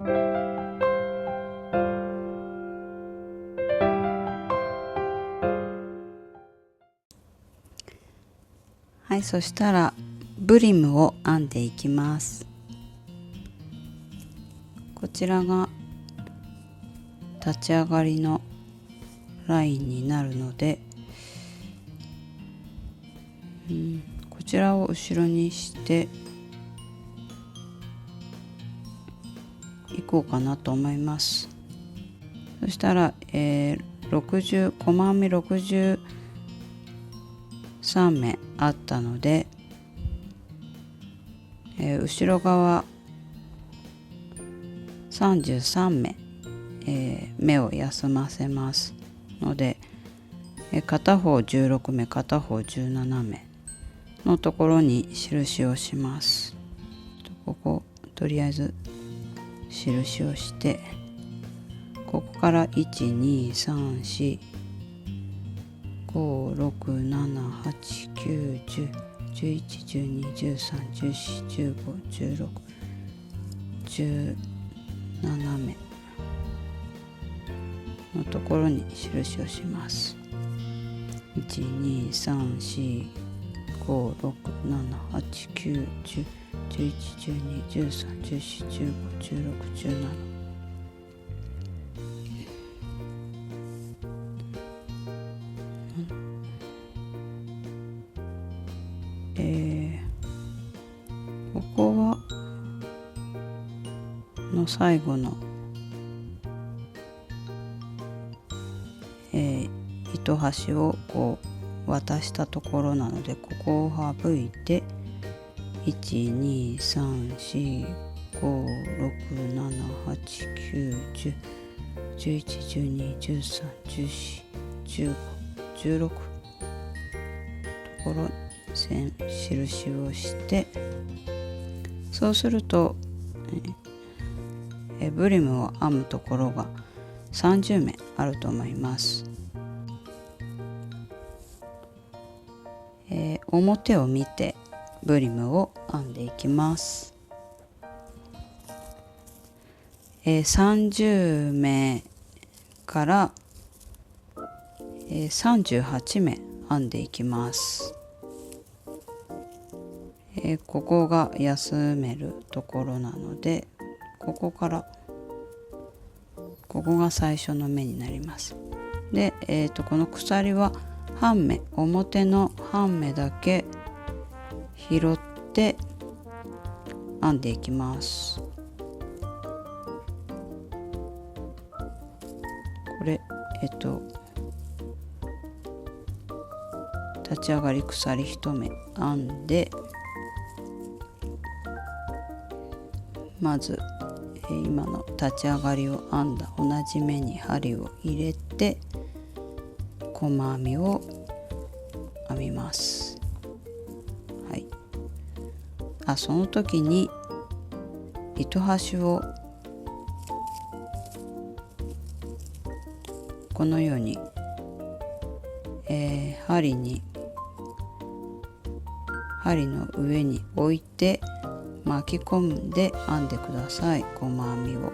はい、そしたらブリムを編んでいきます。こちらが立ち上がりのラインになるので、こちらを後ろにしていこうかなと思います。そしたら、細編み63目あったので、後ろ側33目、目を休ませますので、片方16目片方17目のところに印をします。こことりあえず印をして、ここから1234567891011121314151617目のところに印をします。1234567891011121314151617。ここはの最後の、糸端をこう渡したところなので、ここを省いて12345678910111213141516ところ印をして、そうするとブリムを編むところが30目あると思います。表を見てブリムを編んでいきます。30目から38目編んでいきます。ここが休めるところなので、ここからここが最初の目になります。で、この鎖は半目、表の半目だけ拾って編んでいきます。これ立ち上がり鎖1目編んで、まず今の立ち上がりを編んだ同じ目に針を入れて細編みを編みます。はい。その時に糸端をこのように、針の上に置いて巻き込んで編んでください。細編みを。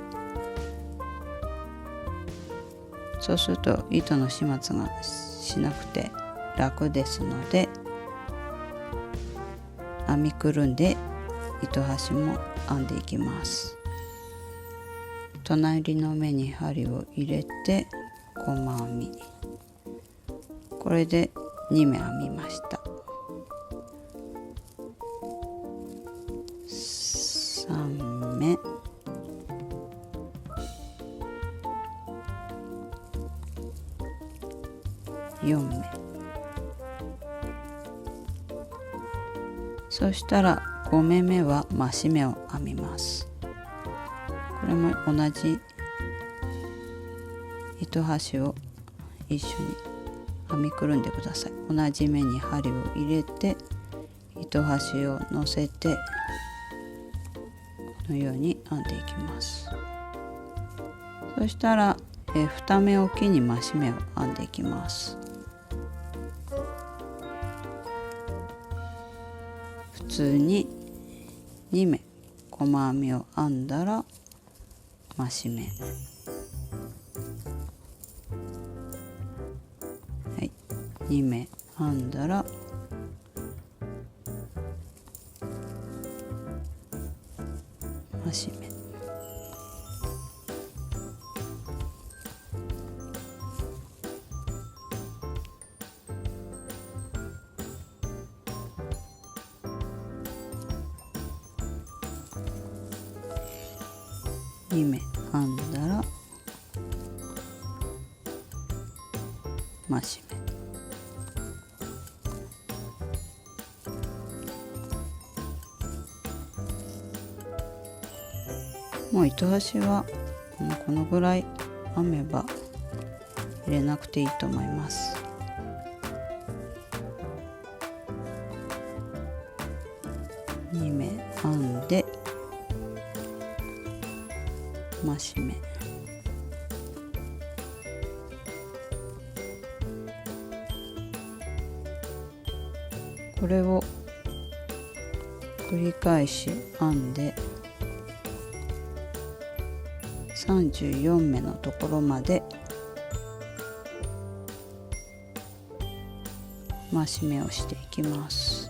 そうすると糸の始末がしなくて楽ですので、編みくるんで糸端も編んでいきます。隣の目に針を入れて細編み、これで2目編みました。3目、4目、そしたら5目めは増し目を編みます。これも同じ糸端を一緒に編みくるんでください。同じ目に針を入れて糸端を乗せてこのように編んでいきます。そしたら2目おきに増し目を編んでいきます。普通に2目細編みを編んだら増し目、はい、2目編んだら増し目、2目編んだら増し目、もう糸端はこのぐらい編めば入れなくていいと思います。2目編んで増し目、これを繰り返し編んで34目のところまで増し目をしていきます。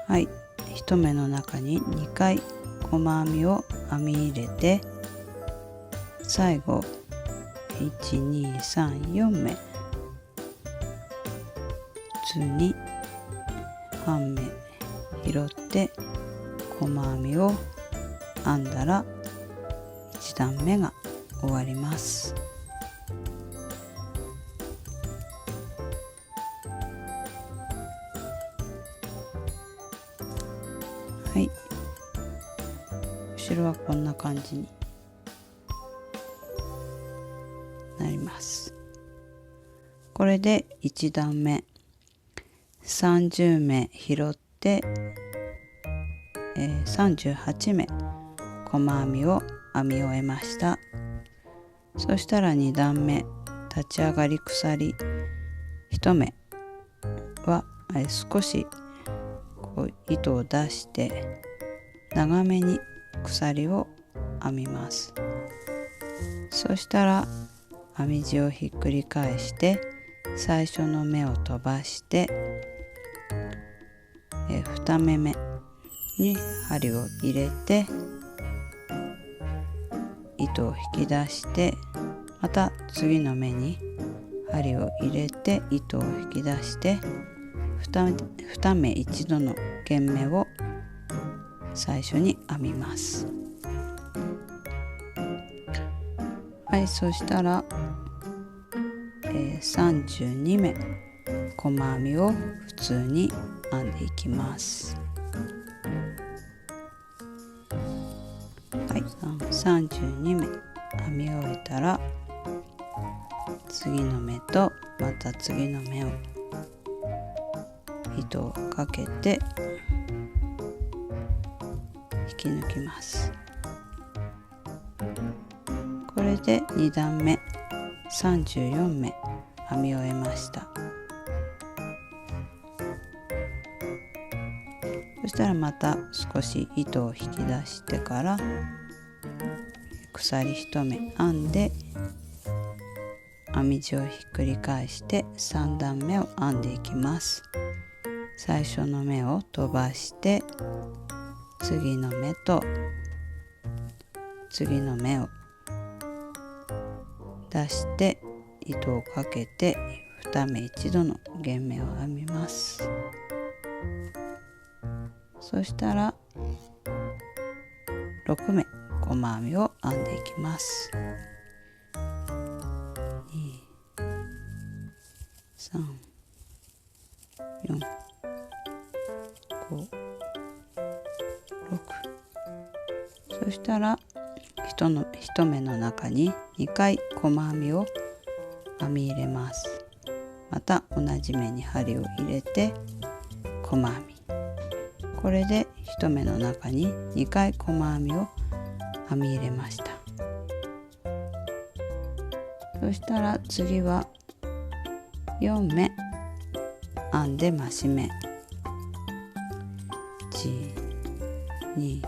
はい、1目の中に2回細編みを編み入れて、最後1,2,3,4目普通に半目拾って細編みを編んだら1段目が終わります。はい、後ろはこんな感じになります。これで1段目30目拾って、38目細編みを編み終えました。そしたら2段目立ち上がり鎖1目は少しこう糸を出して長めに鎖を編みます。そしたら編み地をひっくり返して最初の目を飛ばして2目目に針を入れて糸を引き出してまた次の目に針を入れて糸を引き出して2目一度の弦目を最初に編みます。はい、そしたら、32目細編みを普通に編んでいきます。はい、32目編み終えたら次の目とまた次の目を糸をかけて引き抜きます。これで2段目34目編み終えました。そしたらまた少し糸を引き出してから鎖1目編んで編み地をひっくり返して3段目を編んでいきます。最初の目を飛ばして次の目と次の目を出して糸をかけて2目一度の弦目を編みます。そしたら6目細編みを編んでいきます。2、3、4、5、6。そしたら1目の中に2回細編みを編み入れます。また同じ目に針を入れて細編み、これで1目の中に2回細編みを編み入れました。そしたら次は4目編んで増し目、2、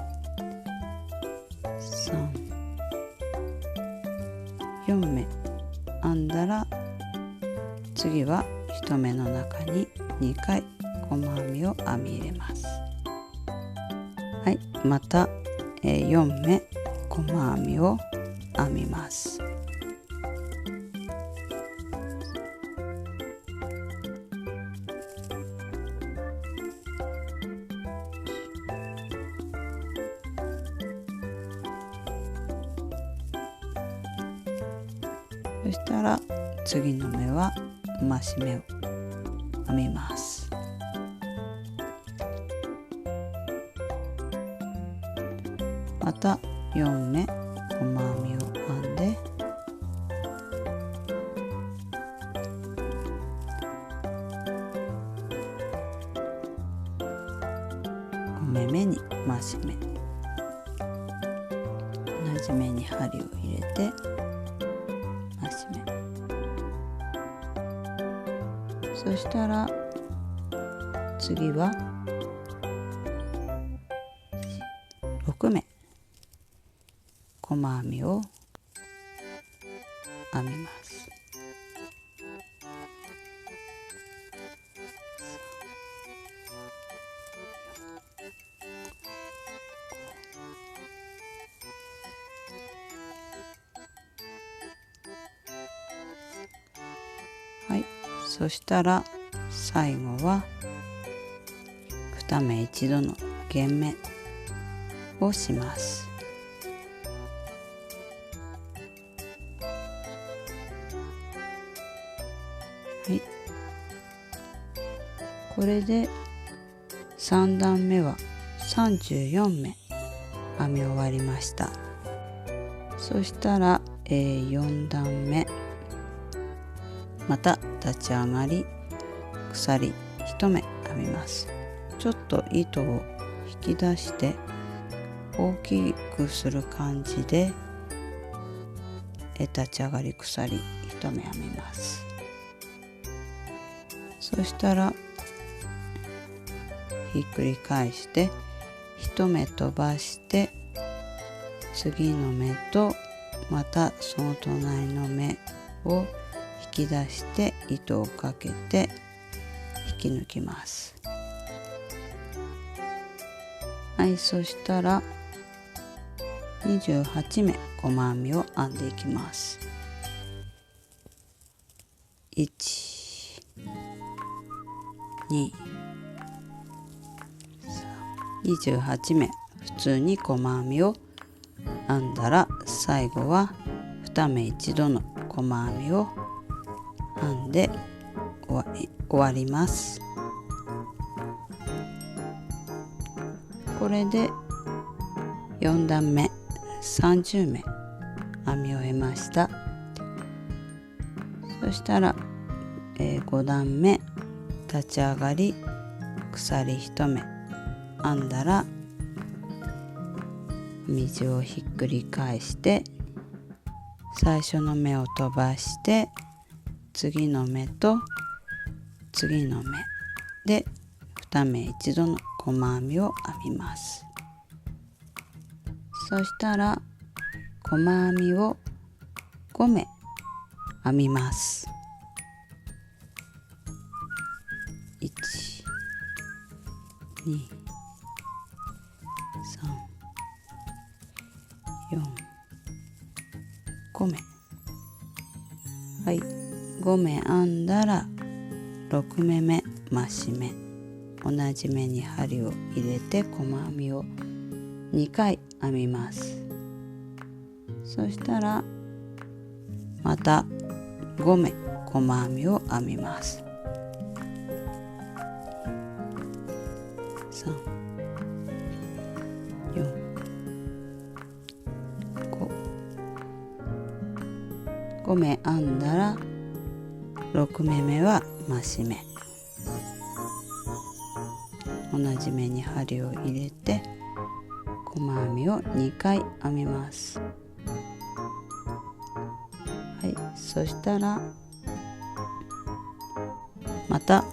3、4目編んだら、次は1目の中に2回細編みを編み入れます。はい、また4目細編みを編みます。そしたら次の目は増し目を編みます。また4目細編みを編んで、5目目に増し目、同じ目に針を入れて増し目。そしたら次は6目細編みを編みます。はい、そしたら最後は2目一度の減目をします。はい、これで3段目は34目編み終わりました。そしたら、4段目また立ち上がり鎖1目編みます。ちょっと糸を引き出して大きくする感じで立ち上がり鎖1目編みます。そしたらひっくり返して1目飛ばして次の目とまたその隣の目を引き出して糸をかけて引き抜きます。はい、そしたら28目細編みを編んでいきます。1、2、3、28目普通に細編みを編んだら、最後は2目一度の細編みを編んで終わります。これで4段目30目編み終えました。そしたら、5段目立ち上がり鎖1目編んだら水をひっくり返して最初の目を飛ばして次の目と次の目で2目一度の細編みを編みます。そしたら細編みを5目編みます。1、2、3、4、5目。はい、5目編んだら6目目増し目、同じ目に針を入れて細編みを2回編みます。そしたらまた5目細編みを編みます。3、4、5目編んだら6目目は増し目、同じ目に針を入れて細編みを2回編みます。はい、そしたらまた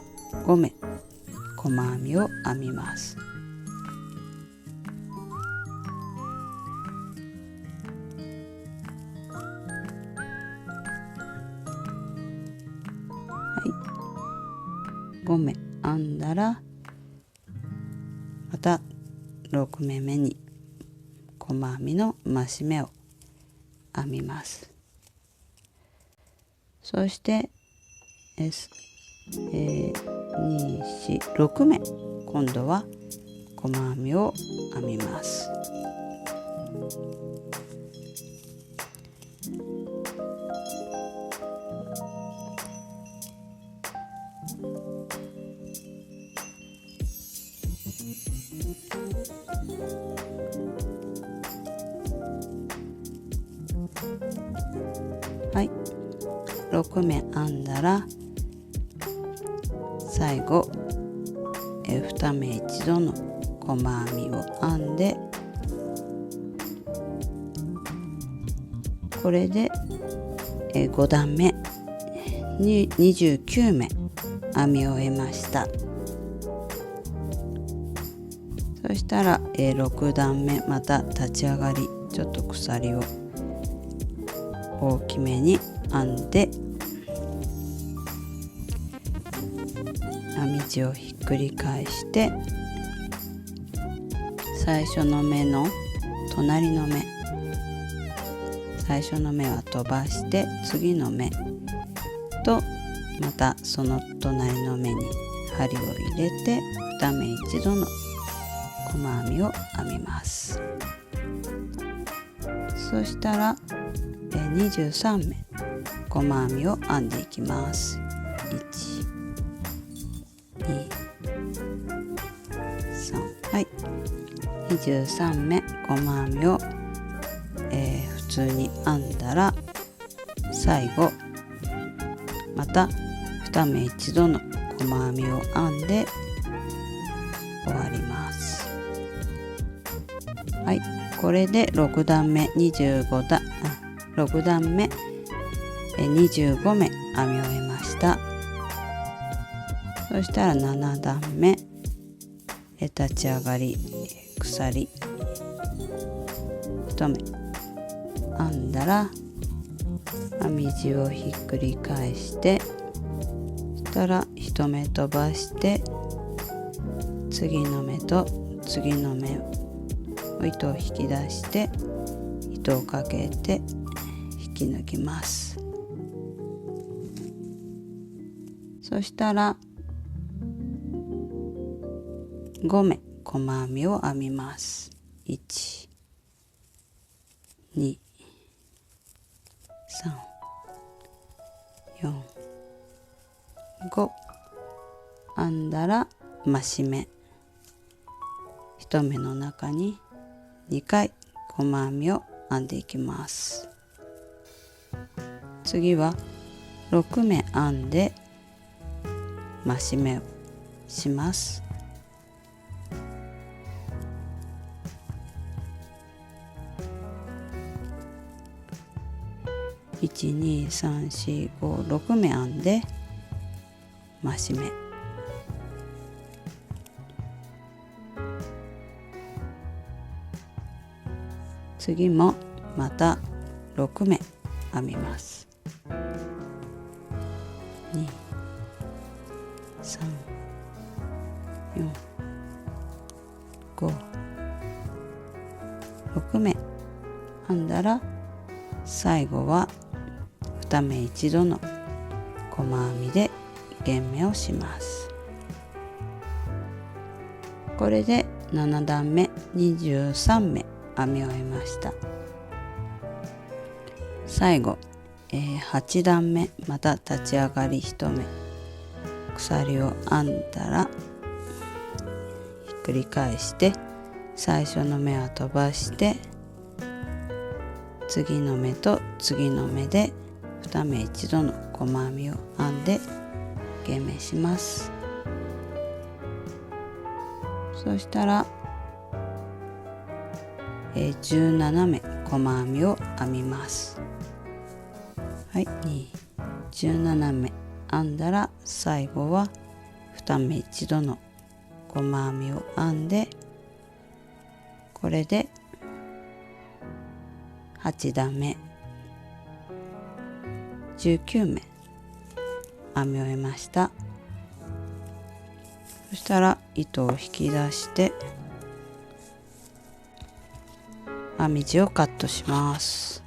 5目細編みを編みます。5目編んだら、また6目めに細編みの増し目を編みます。そして2、4、6目今度は細編みを編みます。はい、6目編んだら最後2目一度の細編みを編んで、これで5段目に29目編み終えました。そしたら6段目また立ち上がり、ちょっと鎖を大きめに編んで、編み地をひっくり返して、最初の目の隣の目、最初の目は飛ばして次の目とまたその隣の目に針を入れて2目一度の細編みを編みます。そしたら23目細編みを編んでいきます。1、2、3、はい、23目細編みを、普通に編んだら、最後また2目一度の細編みを編んで終わります。はい、これで6段目6段目25目編み終えました。そしたら7段目立ち上がり鎖1目編んだら、編み地をひっくり返して、そしたら1目飛ばして次の目と次の目を糸を引き出して糸をかけて引き抜きます。そしたら5目細編みを編みます。1、2、3、4、5編んだら増し目、1目の中に2回細編みを編んでいきます。次は6目編んで増し目をします。1、2、3、4、5、6目編んで増し目、次もまた6目編みます。2、3、4、5、6目編んだら、最後は2目一度の細編みで減目をします。これで7段目23目編み終えました。最後、8段目また立ち上がり1目鎖を編んだらひっくり返して最初の目は飛ばして次の目と次の目で2目一度の細編みを編んで減目します。そしたら、17目細編みを編みます。はい、17目編んだら最後は2目一度の細編みを編んで、これで8段目19目編み終えました。そしたら糸を引き出して編み地をカットします。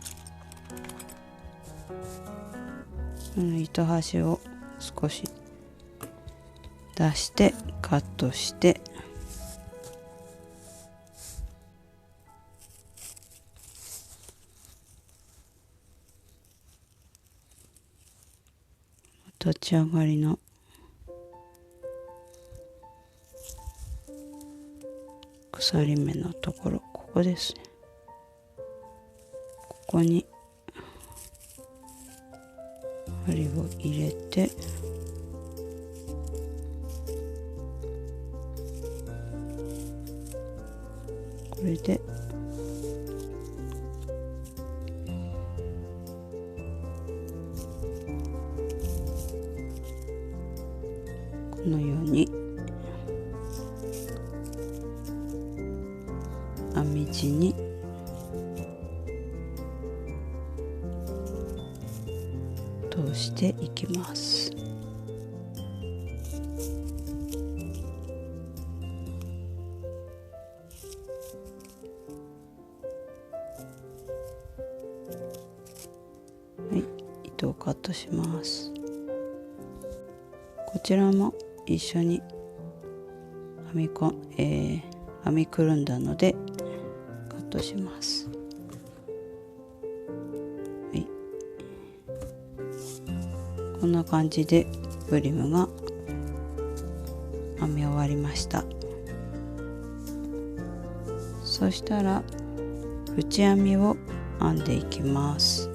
糸端を少し出してカットして、立ち上がりの鎖目のところ、ここですね。ここに針を入れて、これでこのように編み地に通していきます。はい、糸をカットします。こちらも一緒に編みくるんだのでカットします。はい、こんな感じでブリムが編み終わりました。そしたら内編みを編んでいきます。